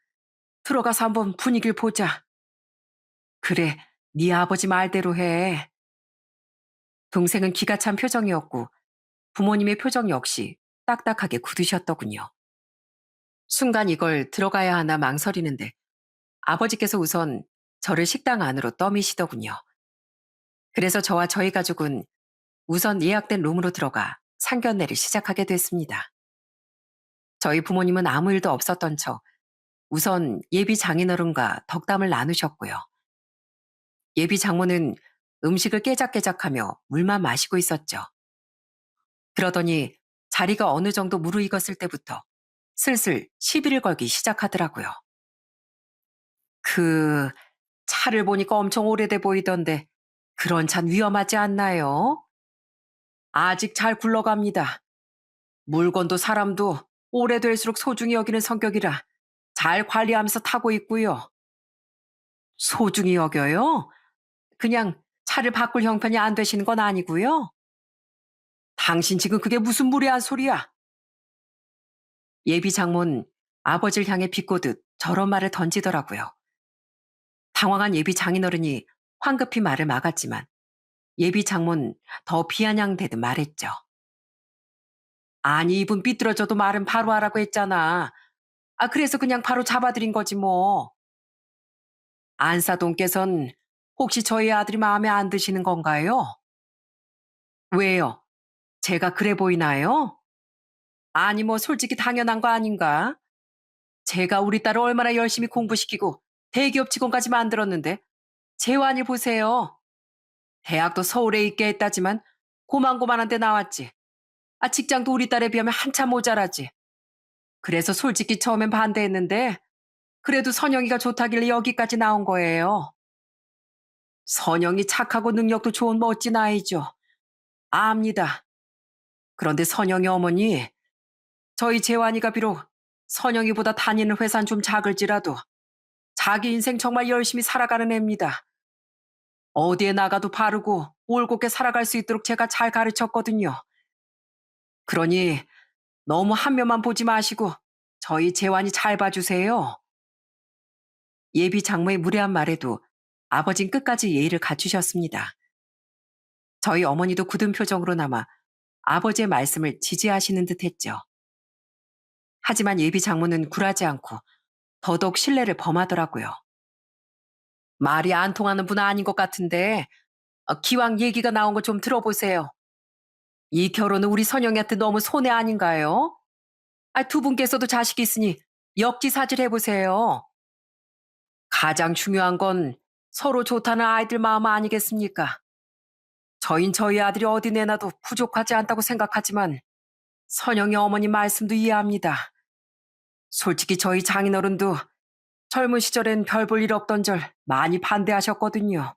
들어가서 한번 분위기를 보자. 그래, 네 아버지 말대로 해. 동생은 기가 찬 표정이었고 부모님의 표정 역시 딱딱하게 굳으셨더군요. 순간 이걸 들어가야 하나 망설이는데 아버지께서 우선 저를 식당 안으로 떠미시더군요. 그래서 저와 저희 가족은 우선 예약된 룸으로 들어가 상견례를 시작하게 됐습니다. 저희 부모님은 아무 일도 없었던 척 우선 예비 장인어른과 덕담을 나누셨고요. 예비 장모는 음식을 깨작깨작하며 물만 마시고 있었죠. 그러더니 자리가 어느 정도 무르익었을 때부터 슬슬 시비를 걸기 시작하더라고요. 그 차를 보니까 엄청 오래돼 보이던데 그런 차는 위험하지 않나요? 아직 잘 굴러갑니다. 물건도 사람도 오래될수록 소중히 여기는 성격이라 잘 관리하면서 타고 있고요. 소중히 여겨요? 그냥 차를 바꿀 형편이 안 되시는 건 아니고요. 당신 지금 그게 무슨 무례한 소리야? 예비 장모는 아버지를 향해 비꼬듯 저런 말을 던지더라고요. 당황한 예비 장인어른이 황급히 말을 막았지만 예비 장모는 더 비아냥대듯 말했죠. 아니 입은 삐뚤어져도 말은 바로 하라고 했잖아. 아 그래서 그냥 바로 잡아들인 거지 뭐. 안사돈께선 혹시 저희 아들이 마음에 안 드시는 건가요? 왜요? 제가 그래 보이나요? 아니 뭐 솔직히 당연한 거 아닌가? 제가 우리 딸을 얼마나 열심히 공부시키고 대기업 직원까지 만들었는데 재환이 보세요. 대학도 서울에 있게 했다지만 고만고만한 데 나왔지. 아 직장도 우리 딸에 비하면 한참 모자라지. 그래서 솔직히 처음엔 반대했는데 그래도 선영이가 좋다길래 여기까지 나온 거예요. 선영이 착하고 능력도 좋은 멋진 아이죠. 압니다. 그런데 선영이 어머니, 저희 재환이가 비록 선영이보다 다니는 회사는 좀 작을지라도 자기 인생 정말 열심히 살아가는 애입니다. 어디에 나가도 바르고 올곧게 살아갈 수 있도록 제가 잘 가르쳤거든요. 그러니 너무 한 면만 보지 마시고 저희 재환이 잘 봐주세요. 예비 장모의 무례한 말에도 아버진 끝까지 예의를 갖추셨습니다. 저희 어머니도 굳은 표정으로 남아 아버지의 말씀을 지지하시는 듯 했죠. 하지만 예비 장모는 굴하지 않고 더더욱 신뢰를 범하더라고요. 말이 안 통하는 분은 아닌 것 같은데 기왕 얘기가 나온 거 좀 들어보세요. 이 결혼은 우리 선영이한테 너무 손해 아닌가요? 아, 두 분께서도 자식이 있으니 역지사질 해보세요. 가장 중요한 건 서로 좋다는 아이들 마음 아니겠습니까? 저흰 저희 아들이 어디 내놔도 부족하지 않다고 생각하지만 선영이 어머니 말씀도 이해합니다. 솔직히 저희 장인어른도 젊은 시절엔 별 볼 일 없던 절 많이 반대하셨거든요.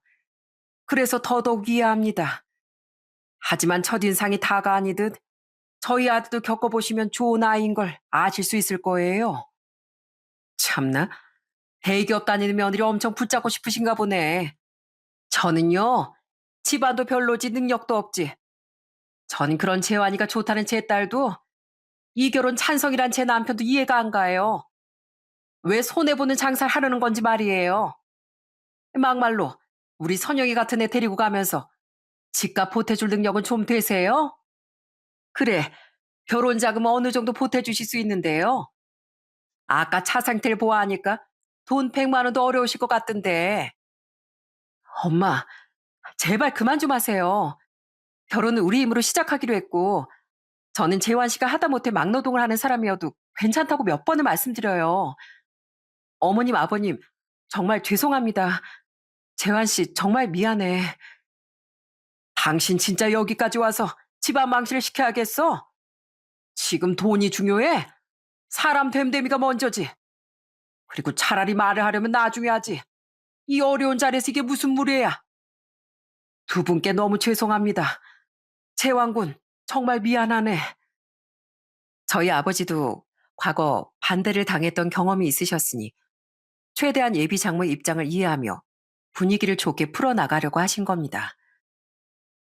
그래서 더더욱 이해합니다. 하지만 첫인상이 다가 아니듯 저희 아들도 겪어보시면 좋은 아이인 걸 아실 수 있을 거예요. 참나, 대기업 다니는 며느리 엄청 붙잡고 싶으신가 보네. 저는요, 집안도 별로지 능력도 없지. 전 그런 재환이가 좋다는 제 딸도 이 결혼 찬성이란 제 남편도 이해가 안 가요. 왜 손해보는 장사를 하려는 건지 말이에요. 막말로 우리 선영이 같은 애 데리고 가면서 집값 보태줄 능력은 좀 되세요? 그래, 결혼 자금 어느 정도 보태주실 수 있는데요. 아까 차 상태를 보아하니까 돈 100만 원도 어려우실 것 같던데. 엄마, 제발 그만 좀 하세요. 결혼은 우리 힘으로 시작하기로 했고 저는 재환 씨가 하다못해 막노동을 하는 사람이어도 괜찮다고 몇 번을 말씀드려요. 어머님, 아버님, 정말 죄송합니다. 재환 씨, 정말 미안해. 당신 진짜 여기까지 와서 집안 망신을 시켜야겠어? 지금 돈이 중요해? 사람 됨됨이가 먼저지. 그리고 차라리 말을 하려면 나중에 하지. 이 어려운 자리에서 이게 무슨 무례야. 두 분께 너무 죄송합니다. 제왕군, 정말 미안하네. 저희 아버지도 과거 반대를 당했던 경험이 있으셨으니 최대한 예비 장모의 입장을 이해하며 분위기를 좋게 풀어나가려고 하신 겁니다.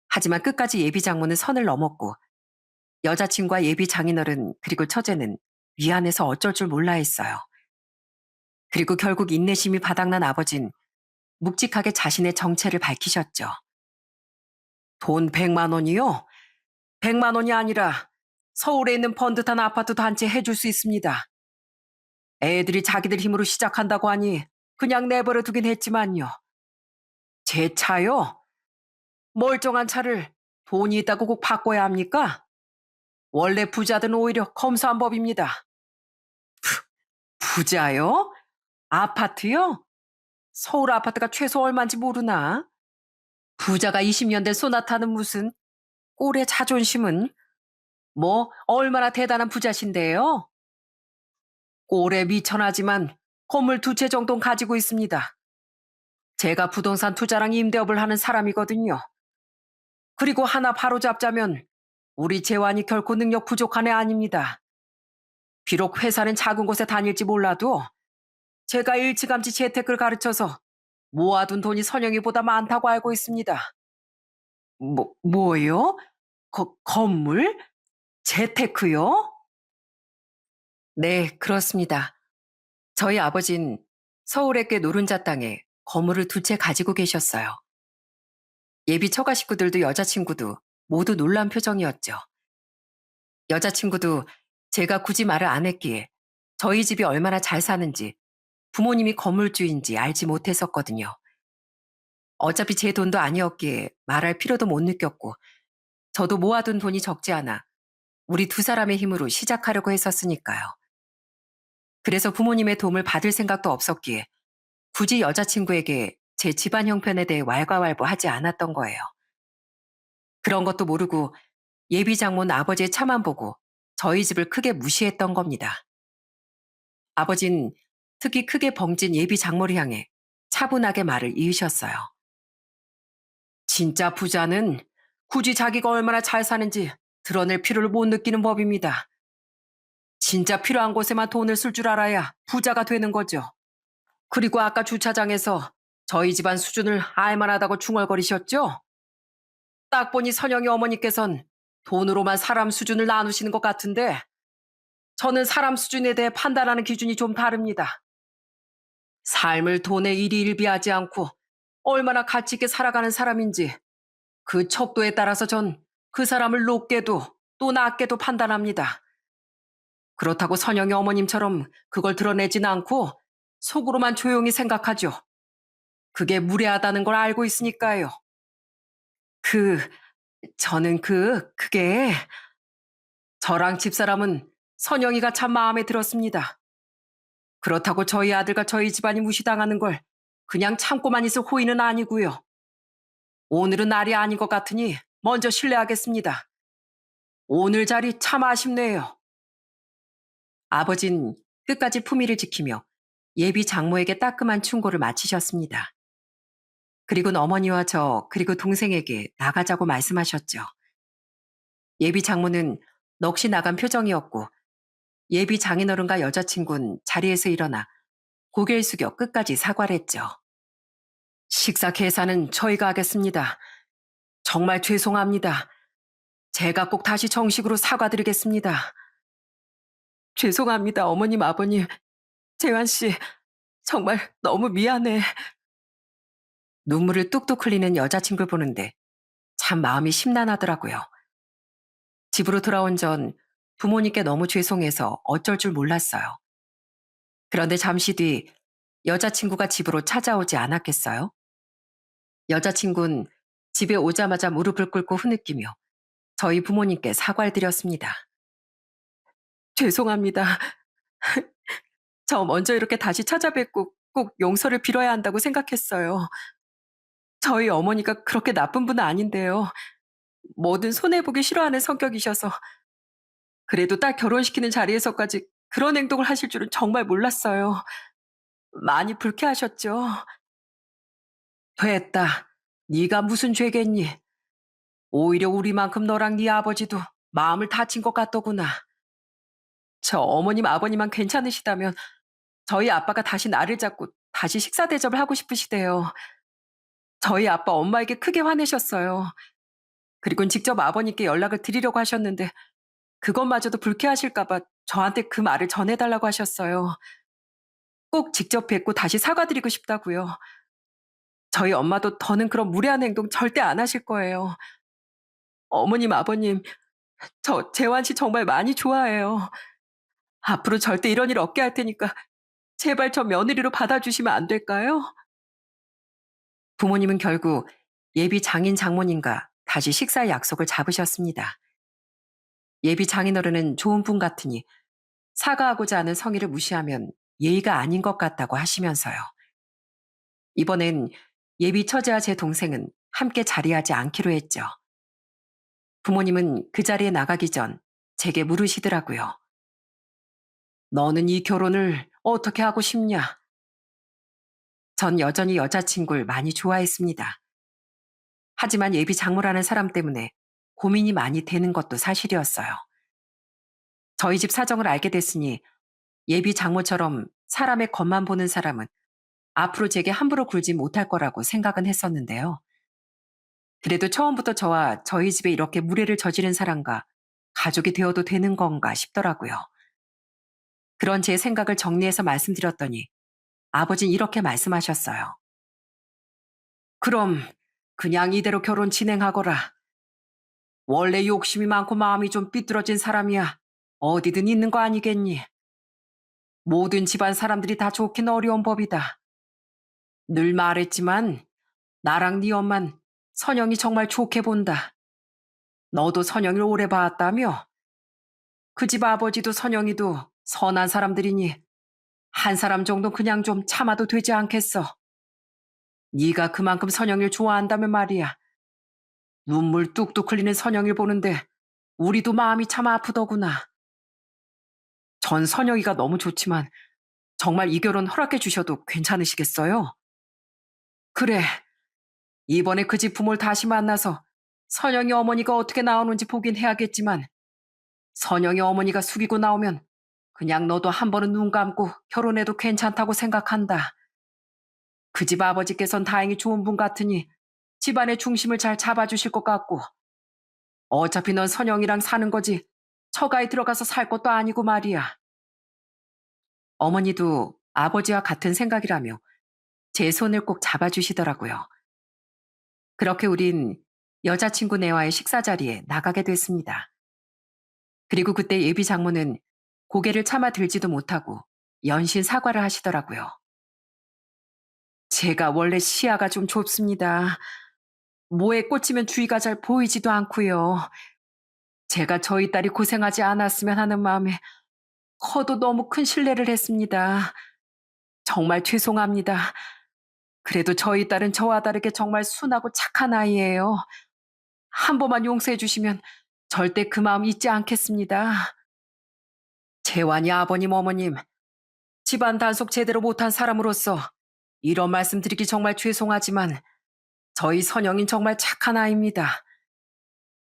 하지만 끝까지 예비 장모는 선을 넘었고 여자친구와 예비 장인어른 그리고 처제는 미안해서 어쩔 줄 몰라 했어요. 그리고 결국 인내심이 바닥난 아버진 묵직하게 자신의 정체를 밝히셨죠. 돈 100만 원이요? 100만 원이 아니라 서울에 있는 번듯한 아파트도 한 채 해줄 수 있습니다. 애들이 자기들 힘으로 시작한다고 하니 그냥 내버려 두긴 했지만요. 제 차요? 멀쩡한 차를 돈이 있다고 꼭 바꿔야 합니까? 원래 부자들은 오히려 검소한 법입니다. 부자요? 아파트요? 서울 아파트가 최소 얼마인지 모르나? 부자가 20년 된 소나타는 무슨 꼴의 자존심은 뭐 얼마나 대단한 부자신데요? 꼴에 미천하지만 건물 2채 정도는 가지고 있습니다. 제가 부동산 투자랑 임대업을 하는 사람이거든요. 그리고 하나 바로잡자면 우리 재환이 결코 능력 부족한 애 아닙니다. 비록 회사는 작은 곳에 다닐지 몰라도 제가 일찌감치 재테크를 가르쳐서 모아둔 돈이 선영이보다 많다고 알고 있습니다. 뭐요? 건물? 재테크요? 네, 그렇습니다. 저희 아버진 서울의 꽤 노른자 땅에 건물을 2채 가지고 계셨어요. 예비 처가 식구들도 여자친구도 모두 놀란 표정이었죠. 여자친구도 제가 굳이 말을 안 했기에 저희 집이 얼마나 잘 사는지 부모님이 건물주인지 알지 못했었거든요. 어차피 제 돈도 아니었기에 말할 필요도 못 느꼈고 저도 모아둔 돈이 적지 않아 우리 2사람의 힘으로 시작하려고 했었으니까요. 그래서 부모님의 도움을 받을 생각도 없었기에 굳이 여자친구에게 제 집안 형편에 대해 왈가왈부하지 않았던 거예요. 그런 것도 모르고 예비 장모는 아버지의 차만 보고 저희 집을 크게 무시했던 겁니다. 아버진 특히 크게 벙찐 예비 장모를 향해 차분하게 말을 이으셨어요. 진짜 부자는 굳이 자기가 얼마나 잘 사는지 드러낼 필요를 못 느끼는 법입니다. 진짜 필요한 곳에만 돈을 쓸 줄 알아야 부자가 되는 거죠. 그리고 아까 주차장에서 저희 집안 수준을 알만하다고 중얼거리셨죠? 딱 보니 선영이 어머니께선 돈으로만 사람 수준을 나누시는 것 같은데 저는 사람 수준에 대해 판단하는 기준이 좀 다릅니다. 삶을 돈에 일희일비하지 않고 얼마나 가치 있게 살아가는 사람인지 그 척도에 따라서 전 그 사람을 높게도 또 낮게도 판단합니다. 그렇다고 선영이 어머님처럼 그걸 드러내진 않고 속으로만 조용히 생각하죠. 그게 무례하다는 걸 알고 있으니까요. 그, 저는 그게 저랑 집사람은 선영이가 참 마음에 들었습니다. 그렇다고 저희 아들과 저희 집안이 무시당하는 걸 그냥 참고만 있을 호의는 아니고요. 오늘은 날이 아닌 것 같으니 먼저 실례하겠습니다. 오늘 자리 참 아쉽네요. 아버진 끝까지 품위를 지키며 예비 장모에게 따끔한 충고를 마치셨습니다. 그리고는 어머니와 저 그리고 동생에게 나가자고 말씀하셨죠. 예비 장모는 넋이 나간 표정이었고 예비 장인어른과 여자친구는 자리에서 일어나 고개를 숙여 끝까지 사과를 했죠. 식사 계산은 저희가 하겠습니다. 정말 죄송합니다. 제가 꼭 다시 정식으로 사과드리겠습니다. 죄송합니다, 어머님, 아버님. 재환 씨, 정말 너무 미안해. 눈물을 뚝뚝 흘리는 여자친구를 보는데 참 마음이 심란하더라고요. 집으로 돌아온 전 부모님께 너무 죄송해서 어쩔 줄 몰랐어요. 그런데 잠시 뒤 여자친구가 집으로 찾아오지 않았겠어요? 여자친구는 집에 오자마자 무릎을 꿇고 흐느끼며 저희 부모님께 사과를 드렸습니다. 죄송합니다. 저 먼저 이렇게 다시 찾아뵙고 꼭 용서를 빌어야 한다고 생각했어요. 저희 어머니가 그렇게 나쁜 분은 아닌데요. 뭐든 손해보기 싫어하는 성격이셔서 그래도 딸 결혼시키는 자리에서까지 그런 행동을 하실 줄은 정말 몰랐어요. 많이 불쾌하셨죠? 됐다. 네가 무슨 죄겠니? 오히려 우리만큼 너랑 네 아버지도 마음을 다친 것 같더구나. 저 어머님 아버님만 괜찮으시다면 저희 아빠가 다시 나를 잡고 다시 식사 대접을 하고 싶으시대요. 저희 아빠 엄마에게 크게 화내셨어요. 그리곤 직접 아버님께 연락을 드리려고 하셨는데 그것마저도 불쾌하실까 봐 저한테 그 말을 전해달라고 하셨어요. 꼭 직접 뵙고 다시 사과드리고 싶다고요. 저희 엄마도 더는 그런 무례한 행동 절대 안 하실 거예요. 어머님, 아버님, 저 재환 씨 정말 많이 좋아해요. 앞으로 절대 이런 일 없게 할 테니까 제발 저 며느리로 받아주시면 안 될까요? 부모님은 결국 예비 장인 장모님과 다시 식사 약속을 잡으셨습니다. 예비 장인어른은 좋은 분 같으니 사과하고자 하는 성의를 무시하면 예의가 아닌 것 같다고 하시면서요. 이번엔 예비 처제와 제 동생은 함께 자리하지 않기로 했죠. 부모님은 그 자리에 나가기 전 제게 물으시더라고요. 너는 이 결혼을 어떻게 하고 싶냐? 전 여전히 여자친구를 많이 좋아했습니다. 하지만 예비 장모라는 사람 때문에 고민이 많이 되는 것도 사실이었어요. 저희 집 사정을 알게 됐으니 예비 장모처럼 사람의 겉만 보는 사람은 앞으로 제게 함부로 굴지 못할 거라고 생각은 했었는데요. 그래도 처음부터 저와 저희 집에 이렇게 무례를 저지른 사람과 가족이 되어도 되는 건가 싶더라고요. 그런 제 생각을 정리해서 말씀드렸더니 아버진 이렇게 말씀하셨어요. 그럼 그냥 이대로 결혼 진행하거라. 원래 욕심이 많고 마음이 좀 삐뚤어진 사람이야. 어디든 있는 거 아니겠니? 모든 집안 사람들이 다 좋긴 어려운 법이다. 늘 말했지만 나랑 네 엄만 선영이 정말 좋게 본다. 너도 선영이를 오래 봐왔다며? 그 집 아버지도 선영이도 선한 사람들이니 한 사람 정도 그냥 좀 참아도 되지 않겠어. 네가 그만큼 선영이를 좋아한다면 말이야. 눈물 뚝뚝 흘리는 선영이를 보는데 우리도 마음이 참 아프더구나. 전 선영이가 너무 좋지만 정말 이 결혼 허락해 주셔도 괜찮으시겠어요? 그래. 이번에 그 집 부모를 다시 만나서 선영이 어머니가 어떻게 나오는지 보긴 해야겠지만 선영이 어머니가 숙이고 나오면 그냥 너도 한 번은 눈 감고 결혼해도 괜찮다고 생각한다. 그 집 아버지께선 다행히 좋은 분 같으니 집안의 중심을 잘 잡아주실 것 같고 어차피 넌 선영이랑 사는 거지 처가에 들어가서 살 것도 아니고 말이야. 어머니도 아버지와 같은 생각이라며 제 손을 꼭 잡아주시더라고요. 그렇게 우린 여자친구네와의 식사 자리에 나가게 됐습니다. 그리고 그때 예비 장모는 고개를 차마 들지도 못하고 연신 사과를 하시더라고요. 제가 원래 시야가 좀 좁습니다. 뭐에 꽂히면 주위가 잘 보이지도 않고요. 제가 저희 딸이 고생하지 않았으면 하는 마음에 커도 너무 큰 실례를 했습니다. 정말 죄송합니다. 그래도 저희 딸은 저와 다르게 정말 순하고 착한 아이예요. 한 번만 용서해 주시면 절대 그 마음 잊지 않겠습니다. 재환이 아버님, 어머님, 집안 단속 제대로 못한 사람으로서 이런 말씀 드리기 정말 죄송하지만 저희 선영인 정말 착한 아이입니다.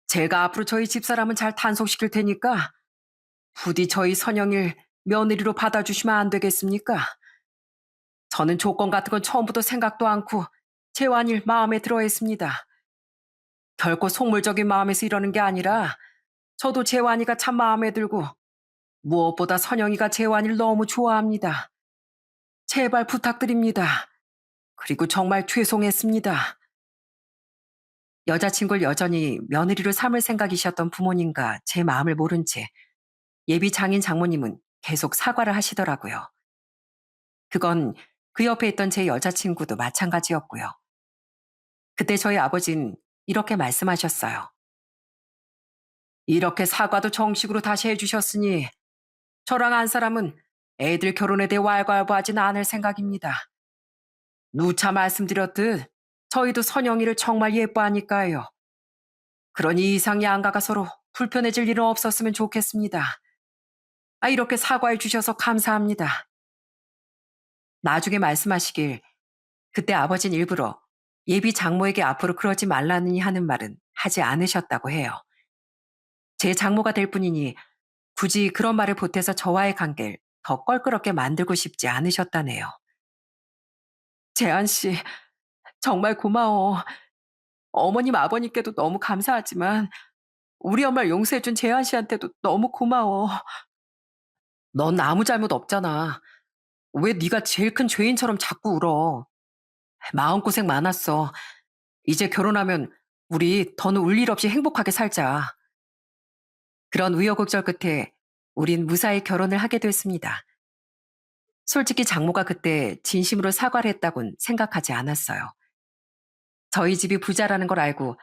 제가 앞으로 저희 집사람은 잘 단속시킬 테니까 부디 저희 선영일 며느리로 받아주시면 안 되겠습니까? 저는 조건 같은 건 처음부터 생각도 않고 재환일 마음에 들어 했습니다. 결코 속물적인 마음에서 이러는 게 아니라 저도 재환이가 참 마음에 들고 무엇보다 선영이가 재환이를 너무 좋아합니다. 제발 부탁드립니다. 그리고 정말 죄송했습니다. 여자친구를 여전히 며느리로 삼을 생각이셨던 부모님과 제 마음을 모른 채 예비 장인 장모님은 계속 사과를 하시더라고요. 그건 그 옆에 있던 제 여자친구도 마찬가지였고요. 그때 저희 아버진 이렇게 말씀하셨어요. 이렇게 사과도 정식으로 다시 해주셨으니 저랑 한 사람은 애들 결혼에 대해 왈가왈부하진 않을 생각입니다. 누차 말씀드렸듯 저희도 선영이를 정말 예뻐하니까요. 그러니 이상 양가가 서로 불편해질 일은 없었으면 좋겠습니다. 이렇게 사과해 주셔서 감사합니다. 나중에 말씀하시길 그때 아버진 일부러 예비 장모에게 앞으로 그러지 말라느니 하는 말은 하지 않으셨다고 해요. 제 장모가 될 뿐이니 굳이 그런 말을 보태서 저와의 관계를 더 껄끄럽게 만들고 싶지 않으셨다네요. 재한 씨, 정말 고마워. 어머님, 아버님께도 너무 감사하지만 우리 엄마를 용서해준 재한 씨한테도 너무 고마워. 넌 아무 잘못 없잖아. 왜 네가 제일 큰 죄인처럼 자꾸 울어. 마음고생 많았어. 이제 결혼하면 우리 더는 울 일 없이 행복하게 살자. 그런 우여곡절 끝에 우린 무사히 결혼을 하게 됐습니다. 솔직히 장모가 그때 진심으로 사과를 했다곤 생각하지 않았어요. 저희 집이 부자라는 걸 알고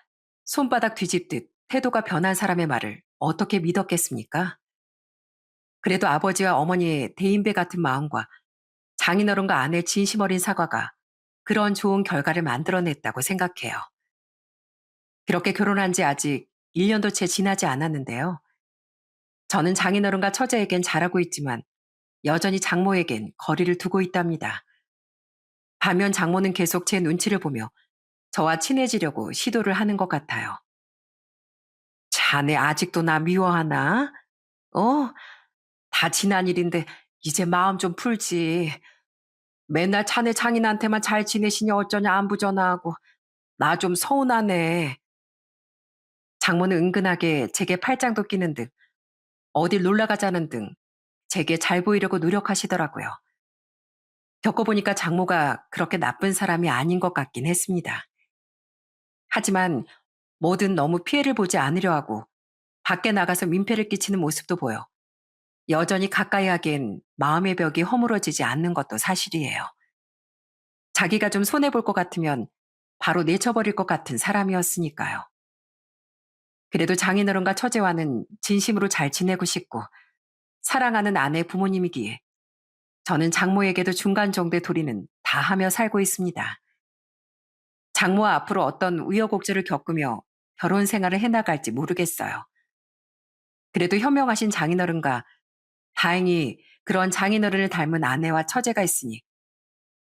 손바닥 뒤집듯 태도가 변한 사람의 말을 어떻게 믿었겠습니까? 그래도 아버지와 어머니의 대인배 같은 마음과 장인어른과 아내의 진심 어린 사과가 그런 좋은 결과를 만들어냈다고 생각해요. 그렇게 결혼한 지 아직 1년도 채 지나지 않았는데요. 저는 장인어른과 처제에겐 잘하고 있지만 여전히 장모에겐 거리를 두고 있답니다. 반면 장모는 계속 제 눈치를 보며 저와 친해지려고 시도를 하는 것 같아요. 자네 아직도 나 미워하나? 어? 다 지난 일인데 이제 마음 좀 풀지. 맨날 자네 장인한테만 잘 지내시니 어쩌냐 안부 전화하고 나 좀 서운하네. 장모는 은근하게 제게 팔짱도 끼는 등 어딜 놀러 가자는 등 제게 잘 보이려고 노력하시더라고요. 겪어보니까 장모가 그렇게 나쁜 사람이 아닌 것 같긴 했습니다. 하지만 뭐든 너무 피해를 보지 않으려 하고 밖에 나가서 민폐를 끼치는 모습도 보여 여전히 가까이 하기엔 마음의 벽이 허물어지지 않는 것도 사실이에요. 자기가 좀 손해볼 것 같으면 바로 내쳐버릴 것 같은 사람이었으니까요. 그래도 장인어른과 처제와는 진심으로 잘 지내고 싶고 사랑하는 아내 부모님이기에 저는 장모에게도 중간 정도의 도리는 다 하며 살고 있습니다. 장모와 앞으로 어떤 우여곡절을 겪으며 결혼 생활을 해나갈지 모르겠어요. 그래도 현명하신 장인어른과 다행히 그런 장인어른을 닮은 아내와 처제가 있으니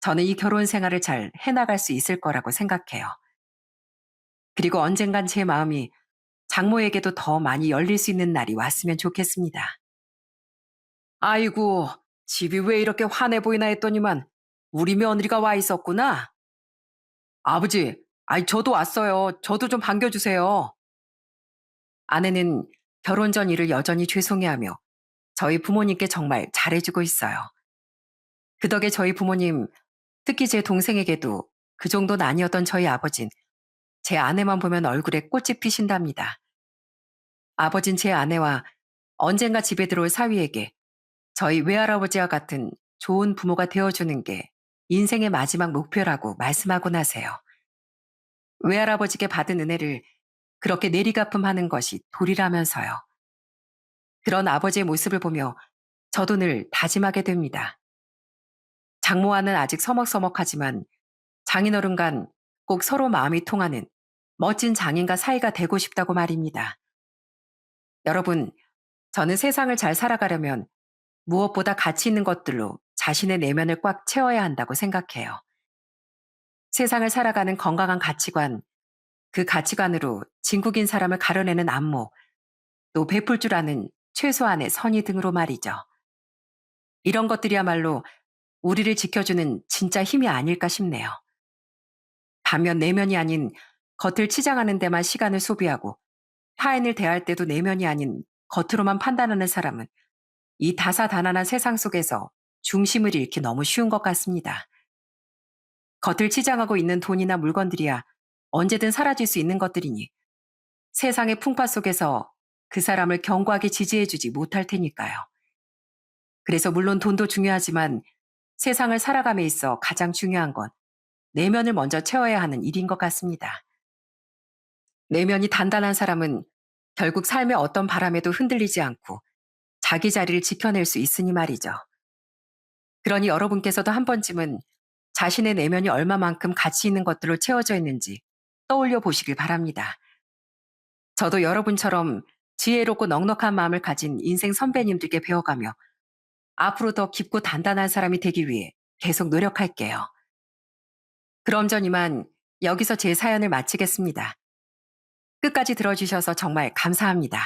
저는 이 결혼 생활을 잘 해나갈 수 있을 거라고 생각해요. 그리고 언젠간 제 마음이 장모에게도 더 많이 열릴 수 있는 날이 왔으면 좋겠습니다. 아이고, 집이 왜 이렇게 환해 보이나 했더니만 우리 며느리가 와 있었구나. 아버지, 저도 왔어요. 저도 좀 반겨주세요. 아내는 결혼 전 일을 여전히 죄송해하며 저희 부모님께 정말 잘해주고 있어요. 그 덕에 저희 부모님, 특히 제 동생에게도 그 정도는 아니었던 저희 아버진 제 아내만 보면 얼굴에 꽃이 피신답니다. 아버진 제 아내와 언젠가 집에 들어올 사위에게 저희 외할아버지와 같은 좋은 부모가 되어주는 게 인생의 마지막 목표라고 말씀하곤 하세요. 외할아버지께 받은 은혜를 그렇게 내리갚음하는 것이 도리라면서요. 그런 아버지의 모습을 보며 저도 늘 다짐하게 됩니다. 장모와는 아직 서먹서먹하지만 장인어른간 꼭 서로 마음이 통하는 멋진 장인과 사이가 되고 싶다고 말입니다. 여러분, 저는 세상을 잘 살아가려면 무엇보다 가치 있는 것들로 자신의 내면을 꽉 채워야 한다고 생각해요. 세상을 살아가는 건강한 가치관, 그 가치관으로 진국인 사람을 가려내는 안목, 또 베풀 줄 아는 최소한의 선의 등으로 말이죠. 이런 것들이야말로 우리를 지켜주는 진짜 힘이 아닐까 싶네요. 반면 내면이 아닌 겉을 치장하는 데만 시간을 소비하고 타인을 대할 때도 내면이 아닌 겉으로만 판단하는 사람은 이 다사다난한 세상 속에서 중심을 잃기 너무 쉬운 것 같습니다. 겉을 치장하고 있는 돈이나 물건들이야 언제든 사라질 수 있는 것들이니 세상의 풍파 속에서 그 사람을 견고하게 지지해주지 못할 테니까요. 그래서 물론 돈도 중요하지만 세상을 살아감에 있어 가장 중요한 건 내면을 먼저 채워야 하는 일인 것 같습니다. 내면이 단단한 사람은 결국 삶의 어떤 바람에도 흔들리지 않고 자기 자리를 지켜낼 수 있으니 말이죠. 그러니 여러분께서도 한 번쯤은 자신의 내면이 얼마만큼 가치 있는 것들로 채워져 있는지 떠올려 보시길 바랍니다. 저도 여러분처럼 지혜롭고 넉넉한 마음을 가진 인생 선배님들께 배워가며 앞으로 더 깊고 단단한 사람이 되기 위해 계속 노력할게요. 그럼 전 이만 여기서 제 사연을 마치겠습니다. 끝까지 들어주셔서 정말 감사합니다.